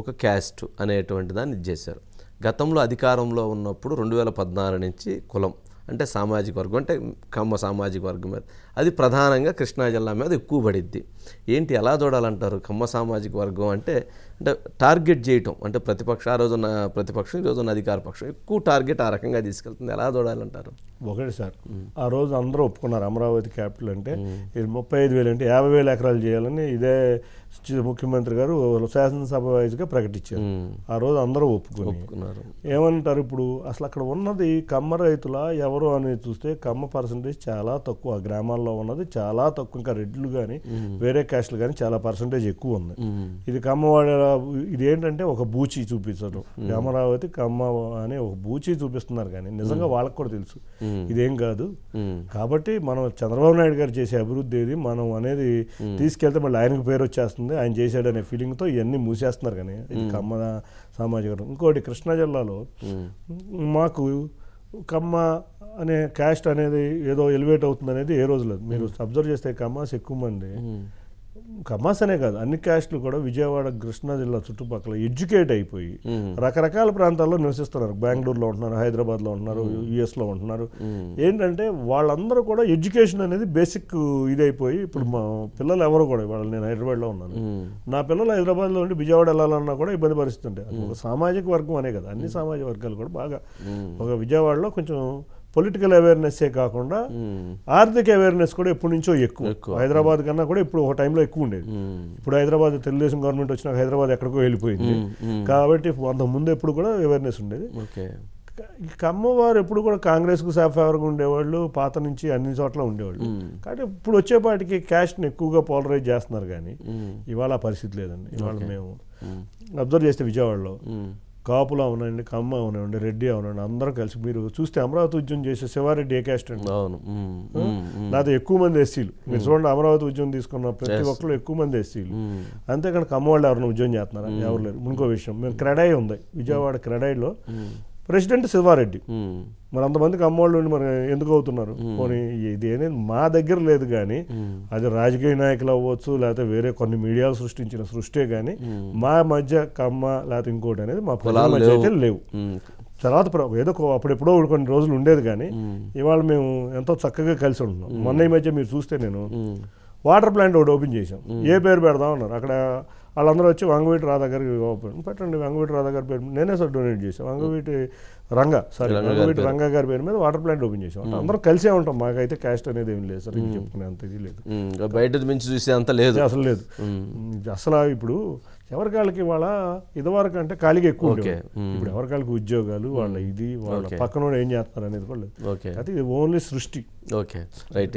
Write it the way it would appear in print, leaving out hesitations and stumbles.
ఒక క్యాస్ట్ అనేటువంటి దాన్ని ఇచ్చేశారు. గతంలో అధికారంలో ఉన్నప్పుడు 2014 నుంచి కులం అంటే సామాజిక వర్గం అంటే కమ్మ సామాజిక వర్గం మీద అది ప్రధానంగా కృష్ణా జిల్లా మీద ఎక్కువ పడిద్ది. ఏంటి ఎలా చూడాలంటారు? కమ్మ సామాజిక వర్గం అంటే టార్గెట్ చేయటం అంటే ఆ రోజున ప్రతిపక్షం ఈ రోజున అధికార పక్షం ఎక్కువ టార్గెట్ ఆ రకంగా తీసుకెళ్తుంది. ఎలా చూడాలంటారు? ఒకటి సార్, ఆ రోజు అందరూ ఒప్పుకున్నారు అమరావతి క్యాపిటల్ అంటే ఇది 35,000 అంటే 50,000 ఎకరాలు చేయాలని ఇదే ముఖ్యమంత్రి గారు శాసనసభ వైజ్గా ప్రకటించారు. ఆ రోజు అందరూ ఒప్పుకున్నారు. ఏమంటారు ఇప్పుడు అసలు అక్కడ ఉన్నది కమ్మ రైతుల ఎవరు అని చూస్తే కమ్మ పర్సంటేజ్ చాలా తక్కువ. గ్రామాల్లో ఉన్నది చాలా తక్కువ. ఇంకా రెడ్లు కానీ వేరే క్యాస్ట్లు కానీ చాలా పర్సంటేజ్ ఎక్కువ ఉంది. ఇది కమ్మవాడ ఇది ఏంటంటే ఒక బూచి చూపించడం. అమరావతి కమ్మ అని ఒక బూచి చూపిస్తున్నారు కానీ నిజంగా వాళ్ళకి కూడా తెలుసు ఇదేం కాదు. కాబట్టి మనం చంద్రబాబు నాయుడు గారు చేసే అభివృద్ధి ఏది మనం అనేది తీసుకెళ్తే మళ్ళీ ఆయనకు పేరు వచ్చేస్తుంది, ఆయన చేశాడనే ఫీలింగ్తో ఇవన్నీ మూసేస్తున్నారు. కానీ ఇది కమ్మ సామాజిక వర్గం. ఇంకోటి కృష్ణా జిల్లాలో మాకు కమ్మ అనే క్యాస్ట్ అనేది ఏదో ఎలివేట్ అవుతుంది అనేది ఏ రోజు లేదు. మీరు అబ్జర్వ్ చేస్తే కమ్మాస్ ఎక్కువ మంది, కమ్మాస్ అనే కాదు అన్ని క్యాస్ట్లు కూడా విజయవాడ కృష్ణా జిల్లా చుట్టుపక్కల ఎడ్యుకేట్ అయిపోయి రకరకాల ప్రాంతాల్లో నివసిస్తున్నారు. బెంగళూరులో ఉంటున్నారు, హైదరాబాద్లో ఉంటున్నారు, యుఎస్లో ఉంటున్నారు. ఏంటంటే వాళ్ళందరూ కూడా ఎడ్యుకేషన్ అనేది బేసిక్ ఇదైపోయి ఇప్పుడు మా పిల్లలు ఎవరు కూడా ఇవాళ నేను హైదరాబాద్లో ఉన్నాను, నా పిల్లలు హైదరాబాద్లో ఉండి విజయవాడ వెళ్ళాలన్నా కూడా ఇబ్బంది పరిస్థితి ఉంటాయి. ఒక సామాజిక వర్గం అనే కదా, అన్ని సామాజిక వర్గాలు కూడా బాగా ఒక విజయవాడలో కొంచెం పొలిటికల్ అవేర్నెస్సే కాకుండా ఆర్థిక అవేర్నెస్ కూడా ఎప్పటి నుంచో ఎక్కువ. హైదరాబాద్ కన్నా కూడా ఇప్పుడు ఒక టైంలో ఎక్కువ ఉండేది. ఇప్పుడు హైదరాబాద్ తెలుగుదేశం గవర్నమెంట్ వచ్చినాక హైదరాబాద్ ఎక్కడికో వెళ్ళిపోయింది కాబట్టి అంతకుముందు ఎప్పుడు కూడా అవేర్నెస్ ఉండేది. కమ్మవారు ఎప్పుడు కూడా కాంగ్రెస్కు ఫేవర్గా ఉండేవాళ్ళు, పాత నుంచి అన్ని చోట్ల ఉండేవాళ్ళు. కాబట్టి ఇప్పుడు వచ్చేపాటికి క్యాస్ట్ని ఎక్కువగా పోలరైజ్ చేస్తున్నారు. కానీ ఇవాళ పరిస్థితి లేదండి. ఇవాళ మేము అబ్జర్వ్ చేస్తే విజయవాడలో కాపులు అవునండి, కమ్మ అవునండి, రెడ్డి అవునండి, అందరూ కలిసి మీరు చూస్తే అమరావతి ఉద్యమం చేసే శివారెడ్డి ఏ క్యాస్ట్ అండి? నాతో ఎక్కువ మంది ఎస్సీలు. మీరు చూడండి అమరావతి ఉద్యమం తీసుకున్న ప్రతి ఒక్కరు ఎక్కువ మంది ఎస్సీలు. అంతేకాని కమ్మ వాళ్ళు ఎవరైనా ఉద్యమం చేస్తున్నారా? ఎవరు లేరు. ఇంకో విషయం, మేము క్రెడాయి ఉంది విజయవాడ, క్రెడాయిలో ప్రెసిడెంట్ శివారెడ్డి. మరి అంతమందికి అమ్మవాళ్ళు మరి ఎందుకు అవుతున్నారు? పోనీ ఇది అనేది మా దగ్గర లేదు. కానీ అది రాజకీయ నాయకులు అవ్వచ్చు, లేకపోతే వేరే కొన్ని మీడియాలు సృష్టించిన సృష్టే. కానీ మా మధ్య కమ్మ లేకపోతే ఇంకోటి అనేది మా ప్రజల మధ్య అయితే లేవు. తర్వాత ఏదో అప్పుడెప్పుడో కొన్ని రోజులు ఉండేది. కానీ ఇవాళ మేము ఎంతో చక్కగా కలిసి ఉంటున్నాం. మొన్న ఈ మధ్య మీరు చూస్తే నేను వాటర్ ప్లాంట్ ఒకటి ఓపెన్ చేశాం. ఏ పేరు పెడదాం అన్నారు. అక్కడ వాళ్ళందరూ వచ్చి వంగవీటి రాధా గారికి పెట్టండి, వంగవీటి రాధా గారి పేరు నేనే సార్ డొనేట్ చేశాను. వంగవీటి రంగా గారి పేరు మీద వాటర్ ప్లాంట్ ఓపెన్ చేసాం. అందరూ కలిసే ఉంటాం. మాకైతే క్యాస్ట్ అనేది ఏమి లేదు సార్, చెప్పుకునే అంత ఇది లేదు. బయట నుంచి చూసే అంత లేదు, అసలు లేదు. అసలు ఇప్పుడు ఎవరికాళ్ళకి వాళ్ళ ఇదివరకు అంటే ఖాళీగా ఎక్కువ ఉండేది. ఇప్పుడు ఎవరికాళ్ళకి ఉద్యోగాలు, వాళ్ళ ఇది వాళ్ళ పక్కన ఏం చేస్తున్నారు అనేది కూడా లేదు. అది ఓన్లీ సృష్టి. Okay, right.